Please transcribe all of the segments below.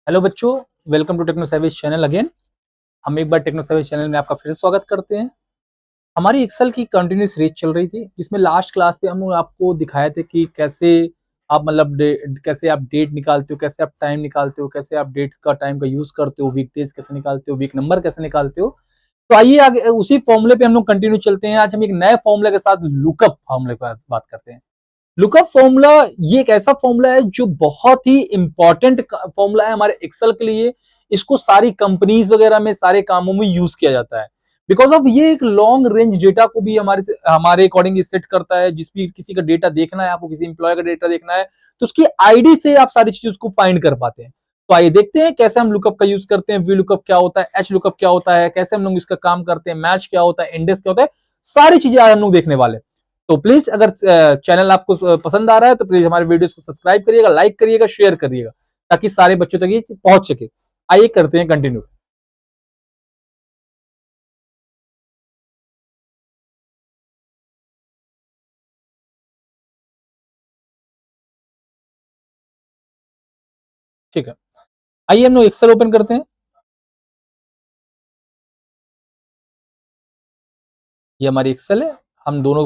Hello बच्चों, welcome to techno service channel again. हम एक बार टेक्नो सर्विस चैनल में आपका फिर से स्वागत करते हैं। हमारी एक्सेल की कंटिन्यूस सीरीज चल रही थी, जिसमें लास्ट क्लास पे हम लोग आपको दिखाए थे कि कैसे आप मतलब कैसे आप डेट निकालते हो, कैसे आप टाइम निकालते हो, कैसे आप डेट का टाइम का यूज करते हो, वीक डेज कैसे निकालते हो, वीक नंबर कैसे निकालते हो। तो आइए आगे उसी फॉर्मूले पे हम लोग कंटिन्यू चलते हैं। आज हम एक नए फॉर्मूले के साथ लुकअप फॉर्मूले पर बात करते हैं। लुकअप फॉर्मूला ये एक ऐसा फॉर्मूला है जो बहुत ही इंपॉर्टेंट फॉर्मूला है हमारे एक्सेल के लिए। इसको सारी कंपनीज वगैरह में सारे कामों में यूज किया जाता है। बिकॉज ऑफ ये एक लॉन्ग रेंज डेटा को भी हमारे अकॉर्डिंग सेट करता है। जिस भी किसी का डेटा देखना है, आपको किसी इंप्लॉय का डेटा देखना है, तो उसकी आईडी से आप सारी चीज उसको फाइंड कर पाते हैं। तो आइए देखते हैं कैसे हम लुकअप का यूज करते हैं। वी लुकअप क्या होता है, एच लुकअप क्या होता है, कैसे हम लोग इसका काम करते हैं, मैच क्या होता है, इंडेक्स क्या होता है, सारी चीजें आज हम लोग देखने वाले हैं। तो प्लीज अगर चैनल आपको पसंद आ रहा है तो प्लीज हमारे वीडियोस को सब्सक्राइब करिएगा, लाइक करिएगा, शेयर करिएगा, ताकि सारे बच्चों तक ये पहुंच सके। आइए करते हैं कंटिन्यू। ठीक है, आइए हम लोग एक्सेल ओपन करते हैं। ये हमारी एक्सेल है। हम दोनों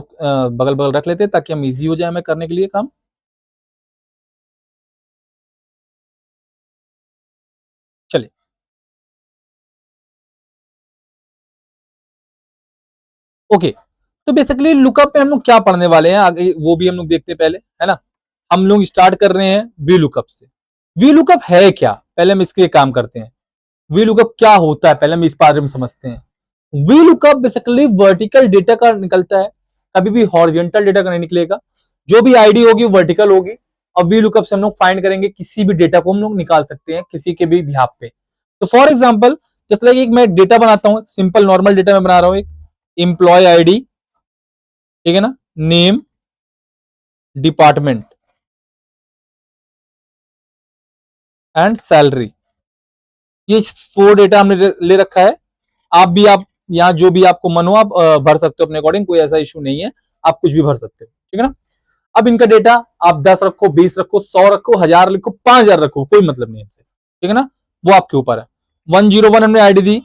बगल बगल रख लेते हैं ताकि हम इजी हो जाए हमें करने के लिए काम। चलिए, ओके। तो बेसिकली लुकअप पे हम लोग क्या पढ़ने वाले हैं आगे वो भी हम लोग देखते हैं पहले, है ना। हम लोग स्टार्ट कर रहे हैं वी लुकअप से। वी लुकअप है क्या, पहले हम इसके काम करते हैं। वी लुकअप क्या होता है पहले हम इस बारे में समझते हैं। V lookup basically vertical data का निकलता है, कभी भी हॉरिजॉन्टल डेटा का नहीं निकलेगा। जो भी आईडी होगी वर्टिकल होगी। और वी लुकअप से हम लोग फाइंड करेंगे, किसी भी डेटा को हम लोग निकाल सकते हैं किसी के भी बिहाफ पे। तो फॉर एग्जांपल जस्ट लाइक एक मैं डेटा बनाता हूं, सिंपल नॉर्मल डेटा मैं बना रहा हूं। एक एम्प्लॉय आईडी, ठीक है ना, नेम, डिपार्टमेंट एंड सैलरी। ये 4 डेटा हमने ले रखा है। आप यहाँ जो भी आपको मन हो आप भर सकते हो अपने अकॉर्डिंग, कोई ऐसा इशू नहीं है। आप कुछ भी भर सकते हो, ठीक है ना। अब इनका डेटा आप 10 रखो, 20 रखो, 100 रखो, 1000 लिखो, 5000 रखो, कोई मतलब नहीं हमसे, ठीक है ना। वो आपके ऊपर है। 101 हमने आईडी दी,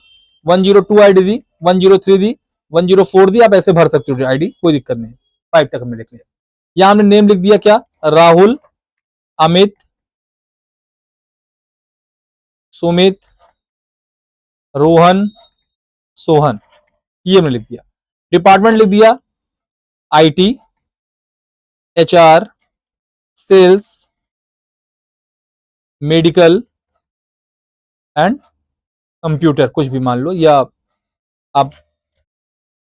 102 आईडी दी, 103 दी, 104 दी। आप ऐसे भर सकते हो आईडी, कोई दिक्कत नहीं। 5 तक हमने लिख लिया। यहां हमने नेम लिख दिया क्या, राहुल, अमित, सुमित, रोहन, सोहन, ये हमने लिख दिया। डिपार्टमेंट लिख दिया IT, HR, sales, medical and computer, कुछ भी मान लो, या आप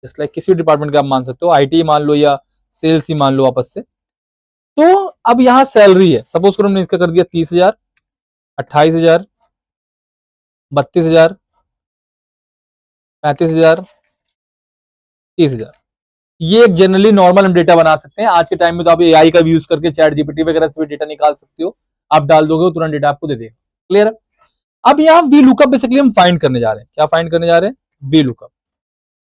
जस्ट लाइक किसी भी डिपार्टमेंट का आप मान सकते हो, आईटी मान लो या सेल्स ही मान लो आपस से। तो अब यहाँ सैलरी है, सपोज करो हमने इसका कर दिया 30,000, 28,000, 32,000, 35,000, 30,000। ये एक जनरली नॉर्मल हम डेटा बना सकते हैं। आज के टाइम में तो आप एआई का भी यूज करके चैट जीपीटी वगैरह से भी डेटा निकाल सकते हो। आप डाल दोगे वो तुरंत डेटा आपको दे देगा। क्लियर है। अब यहाँ वी लुकअप बेसिकली हम फाइंड करने जा रहे हैं। क्या फाइंड करने जा रहे हैं, वी लुकअप।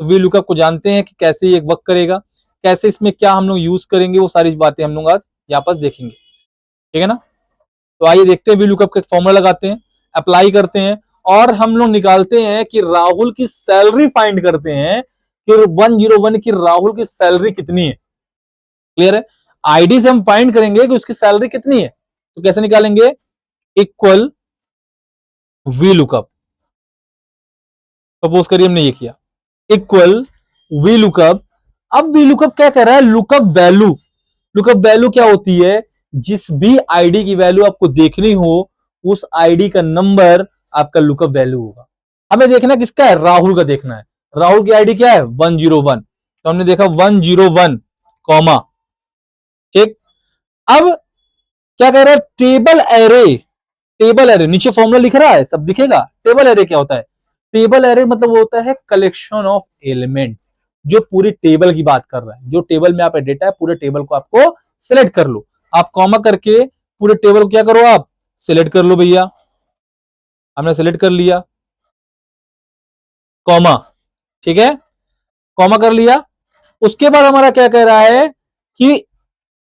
तो वी लुकअप को जानते हैं कि कैसे ये वर्क करेगा, कैसे इसमें क्या हम लोग यूज करेंगे, वो सारी बातें हम लोग आज यहाँ पर देखेंगे, ठीक है ना। तो आइए देखते हैं, वी लुकअप का फॉर्मूला लगाते हैं, अप्लाई करते हैं, और हम लोग निकालते हैं कि राहुल की सैलरी फाइंड करते हैं कि 101 की राहुल की सैलरी कितनी है। क्लियर है। आईडी से हम फाइंड करेंगे कि उसकी सैलरी कितनी है। तो कैसे निकालेंगे, इक्वल वी लुकअप। सपोज करिए हमने ये किया, इक्वल वी लुकअप। अब वी लुकअप क्या कह रहा है, लुकअप वैल्यू। लुकअप वैल्यू क्या होती है, जिस भी आईडी की वैल्यू आपको देखनी हो, उस आईडी का नंबर आपका लुकअप वैल्यू होगा। हमें देखना किसका है, राहुल का देखना है। राहुल की आईडी क्या है, 101। तो हमने देखा 101 कॉमा, ठीक। अब क्या कह रहा है, टेबल एरे। टेबल एरे नीचे फॉर्मूला लिख रहा है, सब दिखेगा। टेबल एरे क्या होता है, टेबल एरे मतलब वो होता है कलेक्शन ऑफ एलिमेंट, जो पूरी टेबल की बात कर रहा है। जो टेबल में आपका डेटा है, पूरे टेबल को आपको सिलेक्ट कर लो। आप कॉमा करके पूरे टेबल को क्या करो, आप सिलेक्ट कर लो भैया। हमने सिलेक्ट कर लिया, कॉमा, ठीक है, कॉमा कर लिया। उसके बाद हमारा क्या कह रहा है कि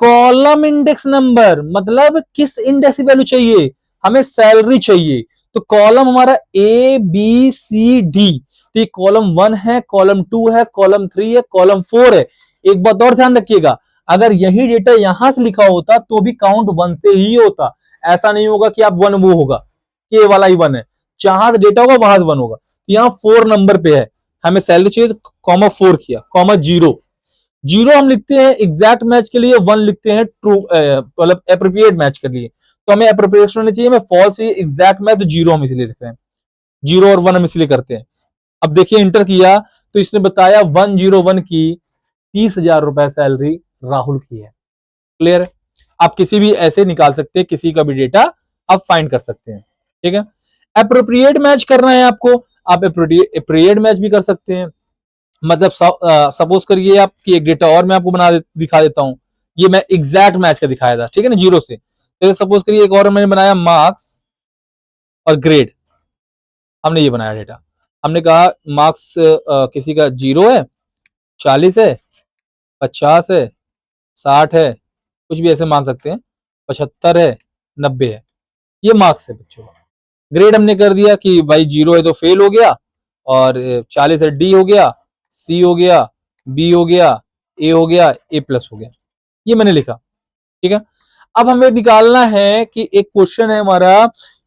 कॉलम इंडेक्स नंबर, मतलब किस इंडेक्स की वैल्यू चाहिए। हमें सैलरी चाहिए, तो कॉलम हमारा ए बी सी डी, तो ये कॉलम 1 है, कॉलम 2 है, कॉलम 3 है, कॉलम 4 है। एक बात और ध्यान रखिएगा, अगर यही डेटा यहां से लिखा होता तो भी काउंट 1 से ही होता। ऐसा नहीं होगा कि आप 1 वो होगा, के वाला ही 1 है, जहां से डेटा होगा वहां से 1 होगा। तो यहाँ 4 नंबर पे है, हमें सैलरी चाहिए तो कॉमा 4 किया, कॉमा 0, 0 हम लिखते हैं एग्जैक्ट मैच के लिए, 1 लिखते हैं ट्रू मतलब एप्रोप्रिएट मैच के लिए। तो हमें एप्रोप्रिएशन होनी चाहिए, हमें फॉल्स चाहिए एग्जैक्ट मैच, तो 0 हम इसलिए लिख रहे हैं, 0 और 1 हम इसलिए करते हैं। अब देखिए इंटर किया तो इसने बताया 101 की 30,000 रुपए सैलरी राहुल की है। क्लियर है? आप किसी भी ऐसे निकाल सकते हैं, किसी का भी डेटा आप फाइंड कर सकते हैं। ठीक है, एप्रोप्रिएट मैच करना है आपको, आप एप्रोप्रिएट मैच भी कर सकते हैं। मतलब सपोज करिए आपकी एक डेटा और मैं आपको दिखा देता हूं, ये मैं एग्जैक्ट मैच का दिखाया था, ठीक है ना, 0 से। तो सपोज करिए एक और मैंने बनाया मार्क्स और ग्रेड, हमने ये बनाया डेटा, हमने कहा मार्क्स किसी का 0 है, 40 है, 50 है, 60 है, कुछ भी ऐसे मान सकते हैं, 75 है, 90 है, ये मार्क्स है बच्चों का। ग्रेड हमने कर दिया कि भाई 0 है तो फेल हो गया, और 40 है डी हो गया, सी हो गया, बी हो गया, ए हो गया, ए प्लस हो गया, ये मैंने लिखा। ठीक है, अब हमें निकालना है कि एक क्वेश्चन है हमारा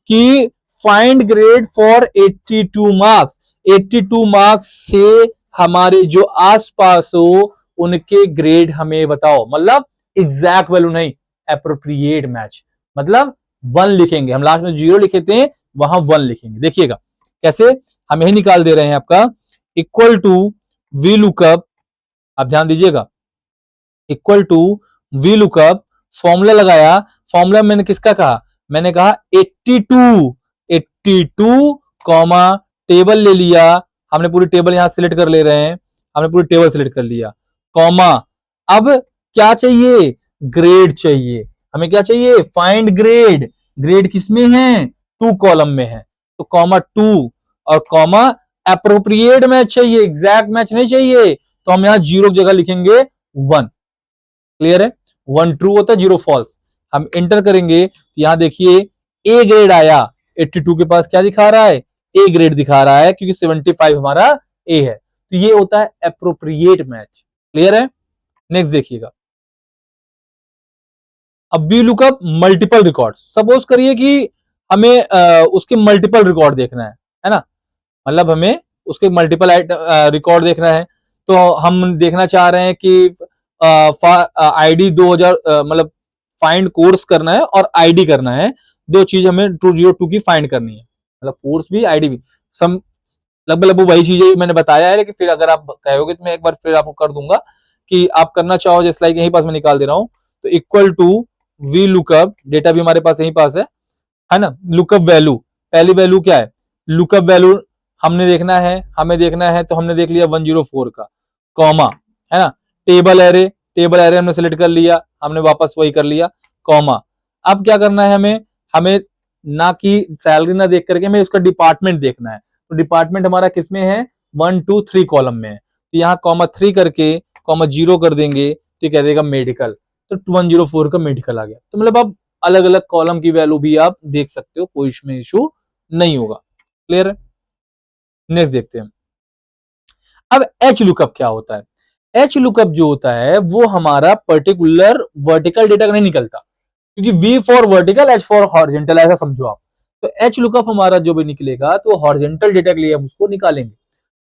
कि find grade for 82 marks, 82 marks से हमारे जो आसपास हो उनके ग्रेड हमें बताओ, मतलब एग्जैक्ट वैल्यू नहीं, एप्रोप्रिएट मैच, मतलब 1 लिखेंगे, हम लास्ट में 0 लिखे थे वहां 1 लिखेंगे। देखिएगा कैसे, हम यही निकाल दे रहे हैं आपका, इक्वल टू वी लुकअप, आप ध्यान दीजिएगा, equal to V lookup, formula लगाया, फॉर्मूला मैंने किसका कहा, मैंने कहा 82, 82 कॉमा टेबल ले लिया, हमने पूरी टेबल यहां सिलेक्ट कर ले रहे हैं, हमने पूरी टेबल सिलेक्ट कर लिया, कॉमा अब क्या चाहिए, ग्रेड चाहिए, हमें क्या चाहिए, फाइंड ग्रेड, ग्रेड किसमें है, 2 कॉलम में है, तो कॉमा 2 और कॉमा एप्रोप्रिएट मैच चाहिए, एग्जैक्ट मैच नहीं चाहिए, तो हम यहां 0 की जगह लिखेंगे 1। क्लियर है, 1 ट्रू होता है, 0 फॉल्स। हम एंटर करेंगे, यहां देखिए ए ग्रेड आया, 82 के पास क्या दिखा रहा है, ए ग्रेड दिखा रहा है, क्योंकि 75 हमारा ए है, तो ये होता है एप्रोप्रिएट मैच। क्लियर है, नेक्स्ट देखिएगा, अब B lookup multiple record, suppose करिए कि हमें उसके मल्टीपल रिकॉर्ड देखना है ना, मतलब हमें उसके मल्टीपल रिकॉर्ड देखना है, तो हम देखना चाह रहे हैं कि आईडी 2000 मतलब फाइंड कोर्स करना है और आईडी करना है, दो चीज हमें 202 की फाइंड करनी है, मतलब कोर्स भी आईडी भी, सम लगभग लगभग वही चीज मैंने बताया है, लेकिन फिर अगर आप कहोगे तो मैं एक बार फिर आपको कर दूंगा कि आप करना चाहो, जैसे लाइक यहीं पास मैं निकाल दे रहा हूं, तो equal to V lookup, data भी हमारे पास यहीं पास है ना, लुकअप वैल्यू, पहली वैल्यू क्या है, लुकअप वैल्यू हमने देखना है, हमें देखना है, तो हमने देख लिया 104 का, कॉमा, है ना, टेबल एरे, टेबल एरे हमने सेलेक्ट कर लिया, हमने वापस वही कर लिया, कॉमा, अब क्या करना है हमें, हमें ना कि सैलरी ना देख करके हमें उसका डिपार्टमेंट देखना है, तो डिपार्टमेंट हमारा किसमें है, 1 2 3 कॉलम में है, तो यहाँ कॉमा 3 करके कॉमा 0 कर देंगे, तो ये कह देगा मेडिकल, तो 104 का मेडिकल आ गया। तो मतलब आप अलग अलग कॉलम की वैल्यू भी आप देख सकते हो, कोई इसमें इशू नहीं होगा। क्लियर है, नेक्स्ट देखते हैं। अब एच लुकअप क्या होता है, एच लुकअप जो होता है वो हमारा पर्टिकुलर वर्टिकल डेटा का नहीं निकलता, क्योंकि V for vertical, H for horizontal, ऐसा समझो आप। तो एच लुकअप हमारा जो भी निकलेगा तो हॉरिजेंटल डेटा के लिए हम उसको निकालेंगे,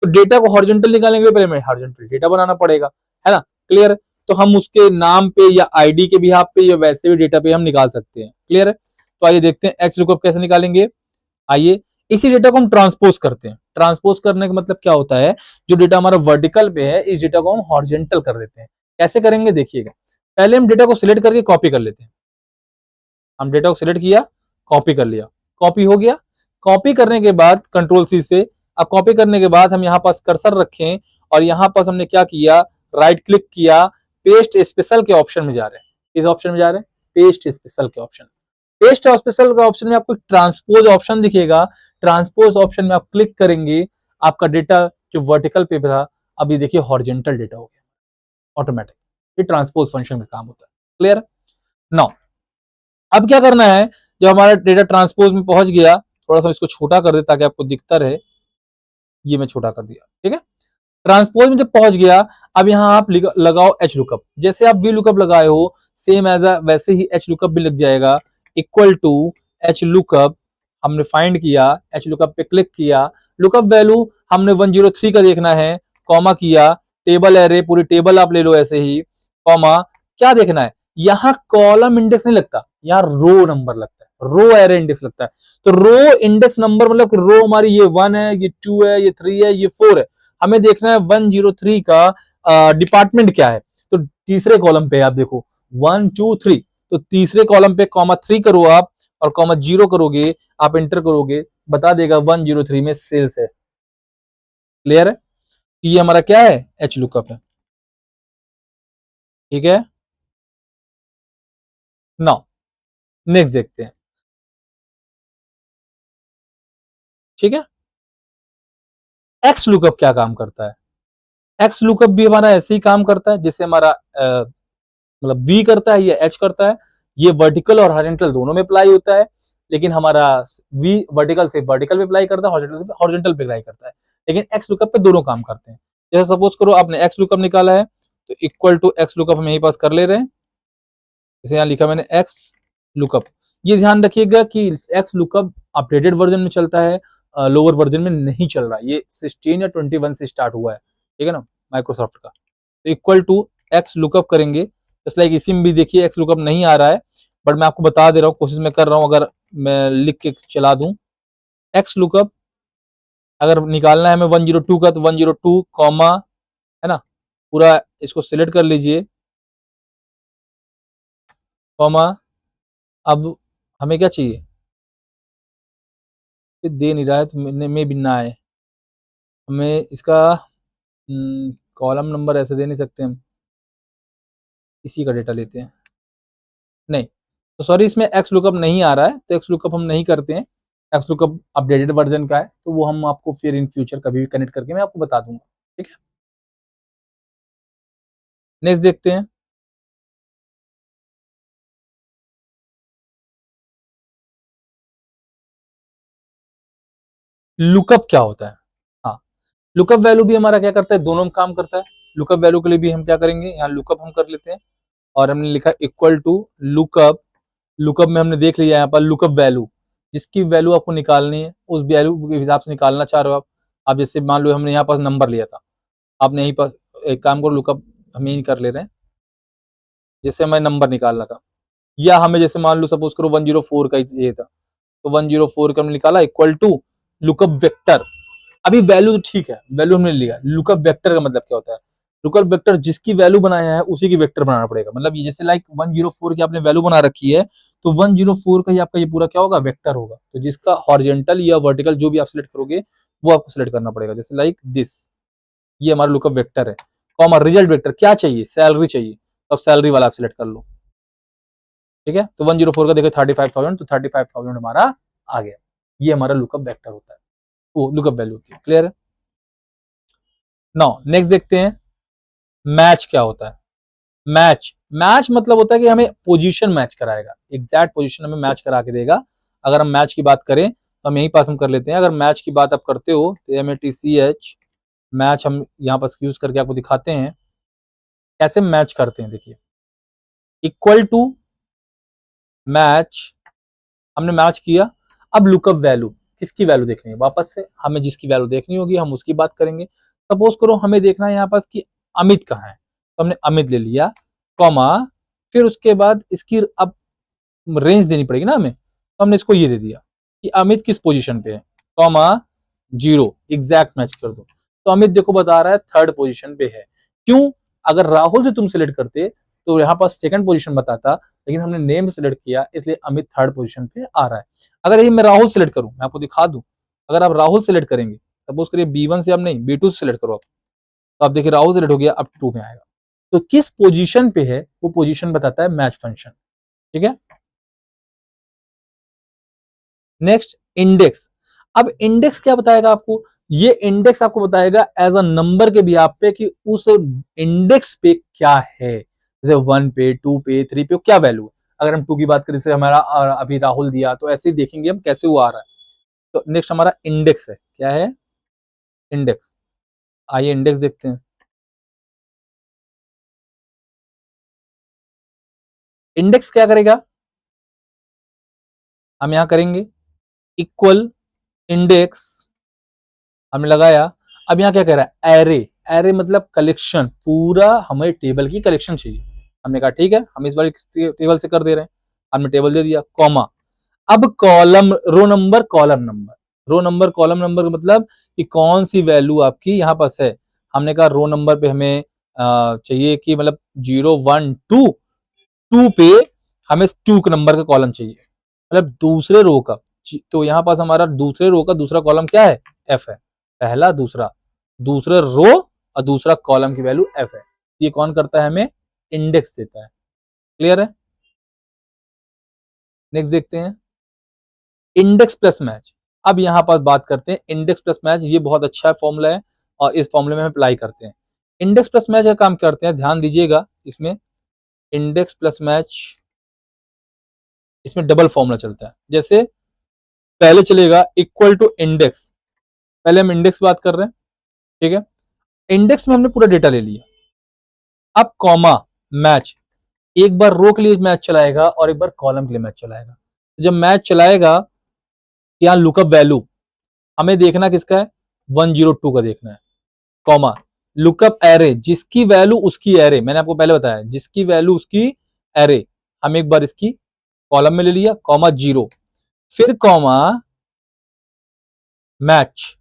तो डेटा को हॉरिजेंटल निकालेंगे पहले हमें हॉरिजेंटल डेटा बनाना पड़ेगा, है ना। क्लियर है, तो हम उसके नाम पे या आईडी के बिहाफ पे या वैसे भी डेटा पे हम निकाल सकते हैं। क्लियर है, तो आइए देखते हैं एच लुकअप कैसे निकालेंगे। आइए, इसी डेटा को हम ट्रांसपोज करते हैं, ट्रांसपोज करने का मतलब क्या होता है, जो डेटा हमारा वर्टिकल पे है इस डेटा को हम हॉरिजेंटल कर देते हैं। कैसे करेंगे देखिएगा, पहले हम डेटा को सिलेक्ट करके कॉपी कर लेते हैं, हम डेटा को सिलेक्ट किया, कॉपी कर लिया, कॉपी हो गया, कॉपी करने के बाद कंट्रोल सी से, अब कॉपी करने के बाद हम यहाँ पास कर्सर रखें और यहाँ पास हमने क्या किया, राइट क्लिक किया, पेस्ट स्पेशल के ऑप्शन में जा रहे हैं, इस ऑप्शन में जा रहे हैं, पेस्ट स्पेशल के ऑप्शन, पेस्ट और स्पेशल का ऑप्शन में आपको ट्रांसपोज ऑप्शन दिखेगा, ट्रांसपोज ऑप्शन में आप क्लिक करेंगे, आपका डेटा जो वर्टिकल पे था अभी देखिए हॉरिजेंटल डेटा हो गया ऑटोमेटिक, ये ट्रांसपोज फंक्शन का काम होता है। क्लियर, नाउ अब क्या करना है, जब हमारा डेटा ट्रांसपोज में पहुंच गया, थोड़ा सा इसको छोटा कर दे ताकि आपको दिखता रहे, ये मैं छोटा कर दिया, ठीक है। ट्रांसपोज में जब पहुंच गया, अब यहाँ आप लगाओ एच लुकअप, जैसे आप वी लुकअप लगाए हो सेम एज वैसे ही एच लुकअप भी लग जाएगा, इक्वल टू एच लुकअप। हमने फाइंड किया, एच लुकअप पे क्लिक किया, लुकअप वैल्यू हमने 103 का देखना है, कॉमा किया, टेबल एरे पूरी टेबल आप ले लो ऐसे ही, कॉमा, क्या देखना है, यहाँ कॉलम इंडेक्स नहीं लगता, यहाँ रो नंबर लगता है, रो एरे इंडेक्स लगता है। तो रो इंडेक्स नंबर मतलब रो हमारी ये 1 है, ये 2 है, ये 3 है, ये 4 है, हमें देखना है 103 का डिपार्टमेंट क्या है। तो तीसरे कॉलम पे आप देखो 1 2 3, तो तीसरे कॉलम पे कॉमा 3 करो आप, और कॉमा 0 करोगे, आप एंटर करोगे, बता देगा 103 में सेल्स है। क्लियर है? ये हमारा क्या है, एच लुकअप है, ठीक है। नाउ नेक्स्ट देखते हैं, ठीक है। एक्स लुकअप क्या काम करता है? एक्स लुकअप भी हमारा ऐसे ही काम करता है जैसे हमारा मतलब वी करता है, ये एच करता है, ये वर्टिकल और हॉरिजॉन्टल दोनों में अप्लाई होता है, लेकिन हमारा वी वर्टिकल से वर्टिकल पे अप्लाई करता है, हॉरिजॉन्टल से हॉरिजॉन्टल पे अप्लाई करता है, लेकिन एक्स लुकअप पे दोनों काम करते हैं। जैसे सपोज करो आपने एक्स लुकअप निकाला है, तो इक्वल टू एक्स लुकअप हम यहीं पास कर ले रहे हैं, जैसे यहाँ लिखा मैंने एक्स लुकअप। ये ध्यान रखिएगा कि एक्स लुकअप अपडेटेड वर्जन में चलता है, लोअर वर्जन में नहीं चल रहा, ये 16 या 21 से स्टार्ट हुआ है, ठीक है ना, माइक्रोसॉफ्ट का। तो इक्वल टू एक्स लुकअप करेंगे, जस्ट लाइक इसी में भी देखिए एक्स लुकअप नहीं आ रहा है, बट मैं आपको बता दे रहा हूँ, कोशिश मैं कर रहा हूँ, अगर मैं लिख के चला दूं, एक्स लुकअप अगर निकालना है हमें 102 का, तो 102 कॉमा, है ना, पूरा इसको सिलेक्ट कर लीजिए, कॉमा, अब हमें क्या चाहिए, दे नहीं रहा है तो में भी ना आए, हमें इसका कॉलम नंबर ऐसे दे नहीं सकते हम, इसी का डेटा लेते हैं, नहीं, तो सॉरी इसमें एक्स लुकअप नहीं आ रहा है, तो एक्स लुकअप हम नहीं करते हैं, एक्स लुकअप अपडेटेड वर्जन का है, तो वो हम आपको फिर इन फ्यूचर कभी भी कनेक्ट करके मैं आपको बता दूंगा, ठीक है। नेक्स्ट देखते हैं, लुकअप क्या होता है। हाँ, लुकअप वैल्यू भी हमारा क्या करता है, दोनों में काम करता है। लुकअप वैल्यू के लिए भी हम क्या करेंगे, यहाँ लुकअप हम कर लेते हैं, और हमने लिखा इक्वल टू लुकअप, लुकअप में हमने देख लिया यहाँ पर लुकअप वैल्यू, जिसकी वैल्यू आपको निकालनी है, उस वैल्यू के हिसाब से निकालना चाह रहे हो आप जैसे मान लो हमने यहाँ पर नंबर लिया था, आपने यहीं पर एक काम करो, लुकअप हम यही कर ले रहे हैं, जैसे हमें नंबर निकालना था, या हमें जैसे मान लो सपोज करो 104 का चाहिए था, तो 104 का हमने निकाला इक्वल टू लुकअप वेक्टर। अभी वैल्यू तो ठीक है, वैल्यू हमने लिया, लुकअप वेक्टर का मतलब क्या होता है, लुकअप वेक्टर जिसकी वैल्यू बनाया है उसी की वेक्टर बनाना पड़ेगा, मतलब ये जैसे लाइक 104 की आपने वैल्यू बना रखी है, तो 104 का ही आपका ये पूरा क्या होगा, वेक्टर होगा, तो जिसका हॉरिजॉन्टल या वर्टिकल जो भी आप सिलेक्ट करोगे वो आपको सिलेक्ट करना पड़ेगा, जैसे लाइक दिस, ये हमारा लुकअप वेक्टर है, कॉमा रिजल्ट वेक्टर क्या चाहिए, सैलरी चाहिए, तो अब सैलरी वाला आप सिलेक्ट कर लो, ठीक है। तो 104 का देखो 35,000, तो 35,000 हमारा आ गया, ये हमारा लुकअप वेक्टर होता है, वो लुकअप वैल्यू होती है। क्लियर है? नाउ नेक्स्ट देखते हैं, मैच क्या होता है। मैच, मैच मतलब होता है कि हमें पोजीशन मैच कराएगा, एग्जैक्ट पोजीशन हमें मैच करा के देगा। अगर हम मैच की बात करें तो हम यहीं पास हम कर लेते हैं, अगर मैच की बात आप करते हो तो MATCH मैच हम यहाँ पर यूज करके आपको दिखाते हैं कैसे मैच करते हैं। देखिए इक्वल टू मैच, हमने मैच किया, अब लुकअप वैल्यू, किसकी वैल्यू देखनी है, वापस से हमें जिसकी वैल्यू देखनी होगी हम उसकी बात करेंगे। सपोज करो हमें देखना है यहाँ पास कि अमित कहाँ है, तो हमने अमित ले लिया, कॉमा, फिर उसके बाद इसकी अब रेंज देनी पड़ेगी ना हमें, तो हमने इसको ये दे दिया कि अमित किस पोजीशन पे है, कॉमा 0, एग्जैक्ट मैच कर दो। तो अमित देखो बता रहा है थर्ड पोजीशन पे है, क्यों, अगर राहुल से तुम सिलेक्ट करते तो यहाँ पास सेकंड पोजीशन बताता, लेकिन हमने नेम सिलेक्ट किया इसलिए अमित थर्ड पोजीशन पे आ रहा है। अगर यही मैं राहुल सिलेक्ट करूं, मैं आपको दिखा दूं, अगर आप राहुल सिलेक्ट करेंगे, सपोज करिए B1 से, आप नहीं B2 से सिलेक्ट करो आप, तो आप देखिए राहुल सिलेक्ट हो गया, अब 2 में आएगा, तो किस पोजीशन पे है वो पोजीशन बताता है मैच फंक्शन, ठीक है। नेक्स्ट इंडेक्स, अब इंडेक्स क्या बताएगा आपको, ये इंडेक्स आपको बताएगा एज अ नंबर के भी आप पे कि उस इंडेक्स पे क्या है, जैसे 1 पे 2 पे 3 पे क्या वैल्यू है। अगर हम 2 की बात करें, जैसे हमारा अभी राहुल दिया, तो ऐसे ही देखेंगे हम कैसे वो आ रहा है। तो नेक्स्ट हमारा इंडेक्स है, क्या है? इंडेक्स। आइए इंडेक्स देखते हैं। इंडेक्स क्या करेगा? हम यहां करेंगे इक्वल इंडेक्स, हमने लगाया। अब यहाँ क्या कह रहा है? एरे। एरे मतलब कलेक्शन, पूरा हमें टेबल की कलेक्शन चाहिए। हमने कहा ठीक है, हम इस बार टेबल से कर दे रहे हैं। हमने टेबल दे दिया, कॉमा। अब column, row number, column number. Row number column number मतलब कि कौन सी वैल्यू आपकी यहाँ पास है। हमने कहा रो नंबर पे हमें चाहिए कि मतलब 0 1 2, 2 पे हमें 2 नंबर का कॉलम चाहिए, मतलब दूसरे रो का। तो यहाँ पास हमारा दूसरे रो का दूसरा कॉलम क्या है? एफ है। पहला दूसरा, दूसरे रो और दूसरा कॉलम की वैल्यू एफ है। ये कौन करता है? हमें इंडेक्स देता है। क्लियर है? नेक्स्ट देखते हैं इंडेक्स प्लस मैच। अब यहां पर बात करते हैं इंडेक्स प्लस मैच। ये बहुत अच्छा फॉर्मूला है और इस फॉर्मूले में हम अप्लाई करते हैं। इंडेक्स प्लस मैच का काम करते हैं, ध्यान दीजिएगा इसमें। इंडेक्स प्लस मैच, इसमें डबल फॉर्मूला चलता है। जैसे पहले चलेगा इक्वल टू इंडेक्स, पहले हम इंडेक्स बात कर रहे हैं, ठीक है। इंडेक्स में हमने पूरा डेटा ले लिया। अब कॉमा मैच, एक बार रो के लिए मैच चलाएगा और एक बार कॉलम के लिए मैच चलाएगा। जब मैच चलाएगा, यहाँ लुकअप वैल्यू हमें देखना किसका है? 102 का देखना है, कॉमा लुकअप एरे, जिसकी वैल्यू उसकी एरे। मैंने आपको पहले बताया, जिसकी वैल्यू उसकी एरे। हम एक बार इसकी कॉलम में ले लिया, कॉमा 0, फिर कॉमा मैच।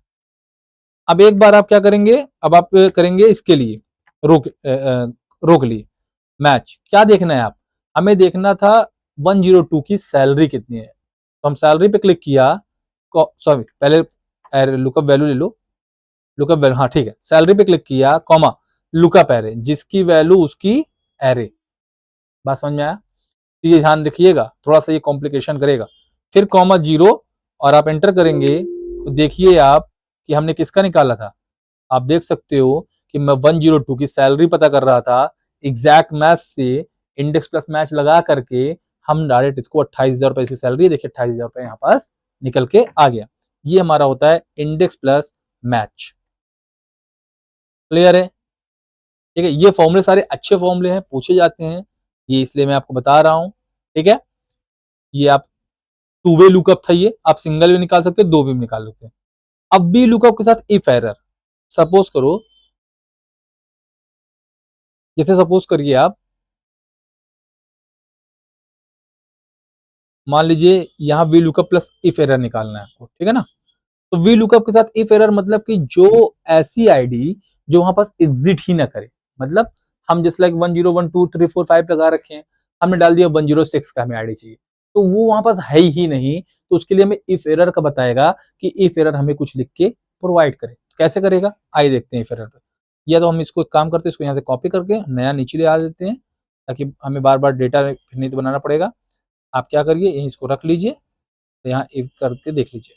अब एक बार आप क्या करेंगे? अब आप करेंगे इसके लिए रो के लिए मैच। क्या देखना है आप? हमें देखना था 102 की सैलरी कितनी है। तो हम सैलरी पे क्लिक किया, सॉरी पहले लुकअप वैल्यू ले लो, लुकअप वैल्यू, हाँ ठीक है। सैलरी पे क्लिक किया, कॉमा लुकअप एरे, जिसकी वैल्यू उसकी एरे। बात समझ में आया? तो ये ध्यान रखिएगा, थोड़ा सा ये कॉम्प्लिकेशन करेगा। फिर कॉमा 0 और आप एंटर करेंगे तो देखिए आप कि हमने किसका निकाला था। आप देख सकते हो कि मैं 102 की सैलरी पता कर रहा था। एग्जैक्ट मैच से इंडेक्स प्लस मैच लगा करके हम डायरेक्ट इसको 28,000 रुपए इसकी सैलरी, देखिए 28,000 रुपए यहाँ पास निकल के आ गया। ये हमारा होता है इंडेक्स प्लस मैच। क्लियर है? ठीक है, ये फॉर्मूले सारे अच्छे फॉर्मूले हैं, पूछे जाते हैं, ये इसलिए मैं आपको बता रहा हूं। ठीक है, ये आप टू वे लुकअप था, ये आप सिंगल भी निकाल सकते हो, दो भी निकाल सकते हैं। अब वी लुकअप के साथ इफ एरर, सपोज करो, जैसे सपोज करिए आप, मान लीजिए यहाँ we lookup plus if error निकालना है आपको, ठीक है ना। तो वी लुकअप के साथ इफ एरर मतलब कि जो ऐसी आईडी जो वहां पास एग्जिट ही ना करे, मतलब हम जैसे लाइक 10123455 लगा रखे हैं, हमने डाल दिया 106 का हमें आईडी चाहिए, तो वो वहां पास है ही नहीं, तो उसके लिए हमें इफ एरर का बताएगा कि इफ एरर हमें कुछ लिख के प्रोवाइड करे। तो कैसे करेगा, आइए देखते हैं इफ एरर पे। या तो हम इसको एक काम करते हैं, इसको यहाँ से कॉपी करके नया नीचे ले आ देते हैं, ताकि हमें बार बार डेटा नहीं तो बनाना पड़ेगा। आप क्या करिए, यहीं इसको रख लीजिए, तो यहाँ इफ करके देख लीजिए।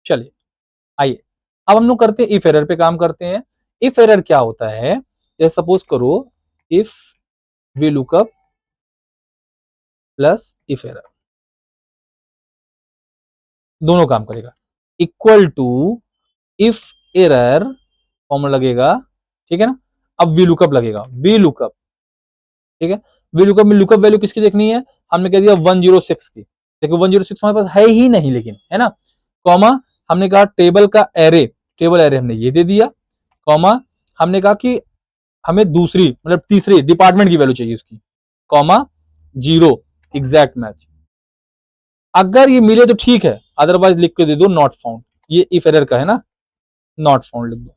चलिए आइए, अब हम लोग करते हैं इफ एरर पे काम करते हैं। इफ एरर क्या होता है? जैसे सपोज करो if V lookup plus if error, दोनों काम करेगा। Equal to if error formula लगेगा, ठीक है ना। अब वी लुकअप लगेगा, वी लुकअप, ठीक है। वी लुकअप में लुकअप वैल्यू किसकी देखनी है? हमने कह दिया 106 की, देखो 106 हमारे पास है ही नहीं, लेकिन है ना। कॉमा हमने कहा टेबल का एरे, टेबल एरे हमने ये दे दिया, कॉमा हमने कहा कि हमें दूसरी मतलब तीसरी डिपार्टमेंट की वैल्यू चाहिए उसकी, कॉमा 0 एग्जैक्ट मैच। अगर ये मिले तो ठीक है, अदरवाइज लिख के दे दो नॉट फाउंड। ये इफ एरर का है ना, नॉट फाउंड लिख दो।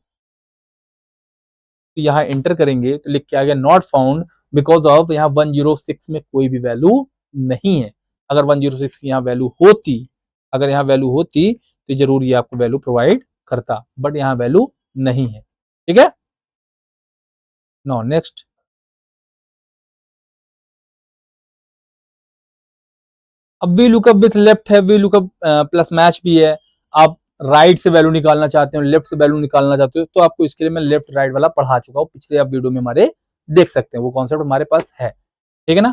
तो यहाँ एंटर करेंगे तो लिख के आ गया नॉट फाउंड, बिकॉज ऑफ यहाँ 106 में कोई भी वैल्यू नहीं है। अगर 106 की यहाँ वैल्यू होती, अगर यहाँ वैल्यू होती तो जरूर ये आपको वैल्यू प्रोवाइड करता, बट यहाँ वैल्यू नहीं है। ठीक है, नो नेक्स्ट। अब वी लुकअप विथ लेफ्ट है, वी लुकअप प्लस मैच भी है। आप राइट से वैल्यू निकालना चाहते हो, लेफ्ट से वैल्यू निकालना चाहते हो, तो आपको इसके लिए मैं लेफ्ट राइट वाला पढ़ा चुका हूँ, पिछले आप वीडियो में हमारे देख सकते हैं, वो कॉन्सेप्ट हमारे पास है। ठीक है ना।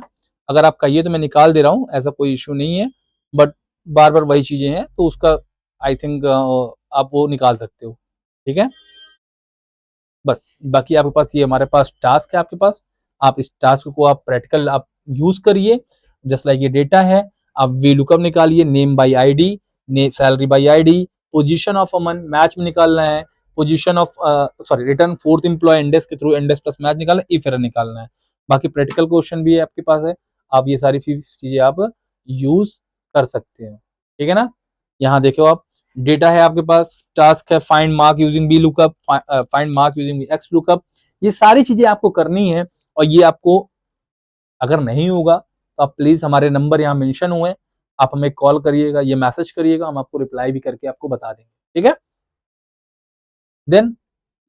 अगर आप कहिए तो मैं निकाल दे रहा हूँ, ऐसा कोई इश्यू नहीं है, बट बार-बार वही चीज़ें हैं, तो उसका आई थिंक आप वो निकाल सकते हो, ठीक है? बस, बाकी आपके पास ये हमारे पास टास्क है आपके पास, आप इस टास्क को आप प्रैक्टिकल आप यूज़ करिए, जस्ट लाइक ये डेटा है, आप वीलुकअप निकालिए, नेम बाय आईडी, ने salary by ID, position of Aman match में निकालना है, position of sorry return fourth employ index के थ्रू इंडेक्स प्लस मैच निकालना है, इफ एरर निकालना है। बाकी प्रैक्टिकल क्वेश्चन भी है आपके पास है, आप ये सारी चीज़ें आप यूज़ कर सकते हैं, ठीक है ना? यहाँ देखो आप डेटा है आपके पास, टास्क है find mark using B lookup, find mark using x lookup, ये सारी चीजें आपको करनी है। और ये आपको अगर नहीं होगा तो आप प्लीज हमारे नंबर यहाँ मेंशन हुए हैं, आप हमें कॉल करिएगा, ये मैसेज करिएगा, हम आपको रिप्लाई भी करके आपको बता देंगे, ठीक है? देन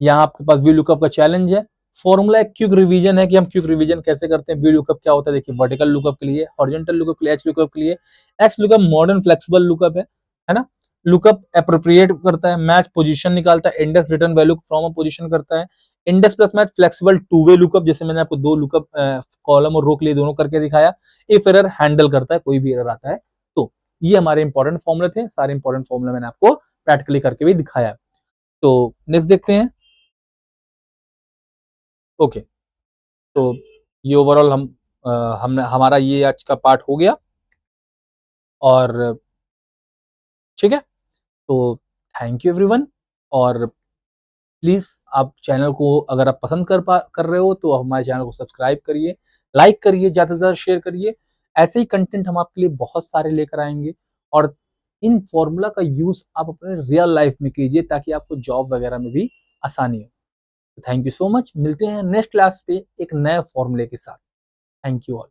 यहाँ आपके पास वी लुकअप का चैलेंज है, फॉर्मूला एक क्विक रिवीजन है कि हम क्विक रिवीजन कैसे करते हैं। वी लुकअप क्या होता है देखिए, वर्टिकल लुकअप के लिए, हॉरिजॉन्टल लुकअप के लिए, एच लुकअप के लिए। X lookup modern flexible lookup है ना? लुकअप अप्रोप्रिएट करता है, मैच पोजीशन निकालता है, index return value from a position करता है, index plus match flexible two way lookup, जैसे मैंने आपको दो लुकअप कॉलम और रो के लिए दोनों करके दिखाया। इफ एरर हैंडल करता है, कोई भी एरर आता है तो। ये हमारे इंपॉर्टेंट फॉर्मुले थे, सारे इंपॉर्टेंट फॉर्मुला मैंने आपको प्रैक्टिकली करके भी दिखाया। तो नेक्स्ट देखते हैं। ओके, तो ये ओवरऑल हमने हमारा ये आज का पार्ट हो गया, और ठीक है, तो थैंक यू एवरीवन। और प्लीज आप चैनल को अगर आप पसंद कर रहे हो तो हमारे चैनल को सब्सक्राइब करिए, लाइक करिए, ज्यादा से ज्यादा शेयर करिए। ऐसे ही कंटेंट हम आपके लिए बहुत सारे लेकर आएंगे, और इन फॉर्मूला का यूज आप अपने रियल लाइफ में कीजिए ताकि आपको जॉब वगैरह में भी आसानी हो। थैंक यू सो मच, मिलते हैं नेक्स्ट क्लास पे एक नए फॉर्मूले के साथ। Thank you all.